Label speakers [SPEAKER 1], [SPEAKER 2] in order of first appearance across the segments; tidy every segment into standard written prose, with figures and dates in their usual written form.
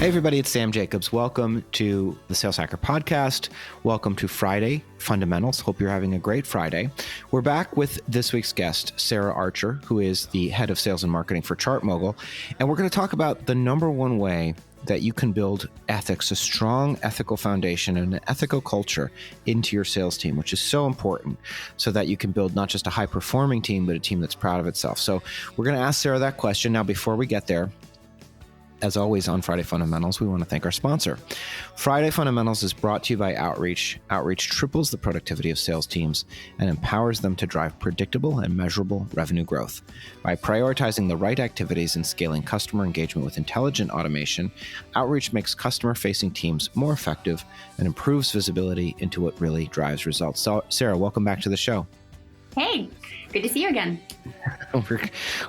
[SPEAKER 1] Hey everybody, it's Sam Jacobs. Welcome to the Sales Hacker Podcast. Welcome to Friday Fundamentals. Hope you're having a great Friday. We're back with this week's guest, Sarah Archer, who is the head of sales and marketing for ChartMogul. And we're going to talk about the number one way that you can build ethics, a strong ethical foundation and an ethical culture into your sales team, which is so important so that you can build not just a high-performing team, but a team that's proud of itself. So we're going to ask Sarah that question. Now, before we get there, as always on Friday Fundamentals, we want to thank our sponsor. Friday Fundamentals is brought to you by Outreach. Outreach triples the productivity of sales teams and empowers them to drive predictable and measurable revenue growth. By prioritizing the right activities and scaling customer engagement with intelligent automation, Outreach makes customer-facing teams more effective and improves visibility into what really drives results. So, Sarah, welcome back to the show.
[SPEAKER 2] Hey, good to see you again.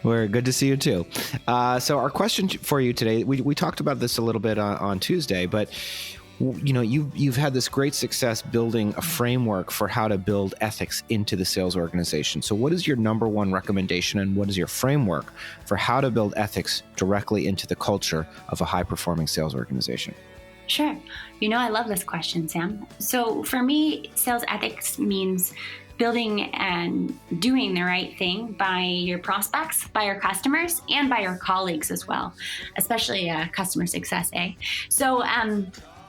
[SPEAKER 1] We're good to see you too. So our question for you today, we talked about this a little bit on Tuesday, but you know, you've had this great success building a framework for how to build ethics into the sales organization. So what is your number one recommendation and what is your framework for how to build ethics directly into the culture of a high-performing sales organization?
[SPEAKER 2] Sure. You know, I love this question, Sam. So for me, sales ethics means building and doing the right thing by your prospects, by your customers, and by your colleagues as well, especially customer success, So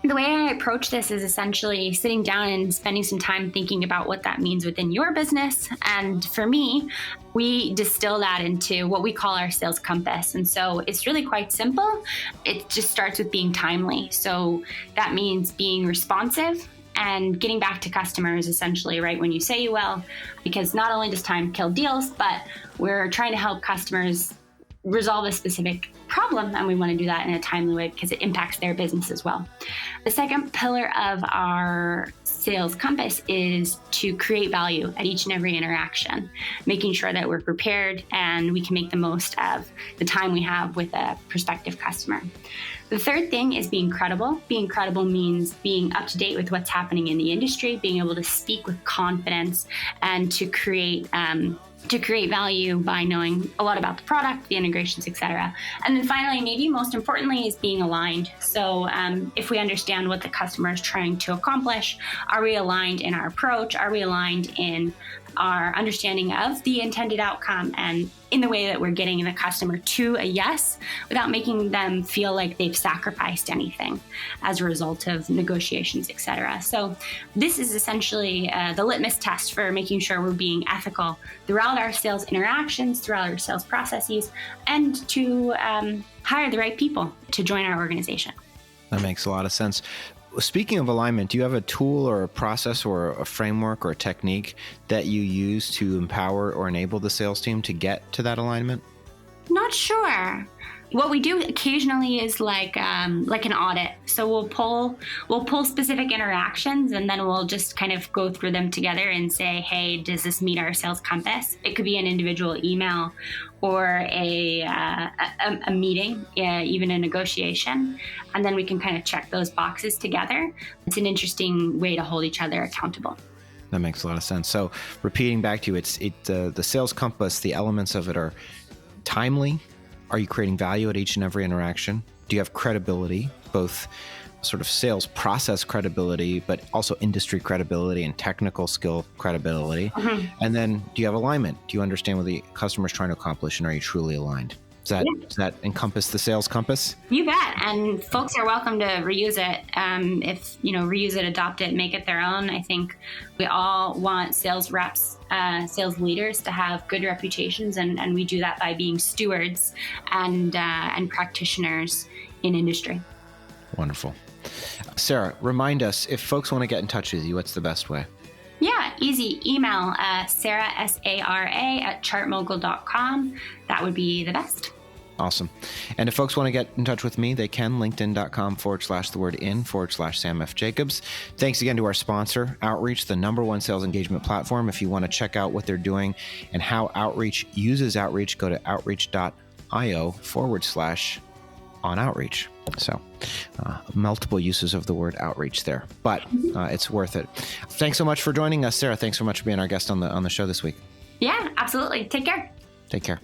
[SPEAKER 2] the way I approach this is essentially sitting down and spending some time thinking about what that means within your business. And for me, we distill that into what we call our sales compass. And so it's really quite simple. It just starts with being timely. So that means being responsive and getting back to customers essentially right when you say you will, because not only does time kill deals, but we're trying to help customers resolve a specific problem, and we want to do that in a timely way because it impacts their business as well. The second pillar of our sales compass is to create value at each and every interaction, making sure that we're prepared and we can make the most of the time we have with a prospective customer. The third thing is being credible. Being credible means being up to date with what's happening in the industry, being able to speak with confidence, and to create value by knowing a lot about the product, the integrations, etc. And then finally, maybe most importantly, is being aligned. So if we understand what the customer is trying to accomplish, are we aligned in our approach? Are we aligned in our understanding of the intended outcome and in the way that we're getting the customer to a yes without making them feel like they've sacrificed anything as a result of negotiations, etc. So this is essentially the litmus test for making sure we're being ethical throughout our sales interactions, throughout our sales processes, and to hire the right people to join our organization.
[SPEAKER 1] That makes a lot of sense. Speaking of alignment, do you have a tool or a process or a framework or a technique that you use to empower or enable the sales team to get to that alignment?
[SPEAKER 2] Not sure. What we do occasionally is like an audit. So we'll pull specific interactions and then we'll just kind of go through them together and say, hey, does this meet our sales compass? It could be an individual email or a meeting, even a negotiation. And then we can kind of check those boxes together. It's an interesting way to hold each other accountable.
[SPEAKER 1] That makes a lot of sense. So repeating back to you, the sales compass, the elements of it are timely. Are you creating value at each and every interaction? Do you have credibility, both sort of sales process credibility, but also industry credibility and technical skill credibility? Mm-hmm. And then do you have alignment? Do you understand what the customer is trying to accomplish, and are you truly aligned? Does that encompass the sales compass?
[SPEAKER 2] You bet. And folks are welcome to reuse it. If, reuse it, adopt it, make it their own. I think we all want sales reps, sales leaders to have good reputations. And we do that by being stewards and practitioners in industry.
[SPEAKER 1] Wonderful. Sarah, remind us, if folks want to get in touch with you, what's the best way?
[SPEAKER 2] Yeah, easy. Email Sarah, SARA, @chartmogul.com. That would be the best.
[SPEAKER 1] Awesome. And if folks want to get in touch with me, they can, linkedin.com/Sam F. Jacobs. Thanks again to our sponsor, Outreach, the #1 sales engagement platform. If you want to check out what they're doing and how Outreach uses Outreach, go to outreach.io/on-outreach. So multiple uses of the word outreach there, but it's worth it. Thanks so much for joining us, Sarah. Thanks so much for being our guest on the show this week.
[SPEAKER 2] Yeah, absolutely. Take care.
[SPEAKER 1] Take care.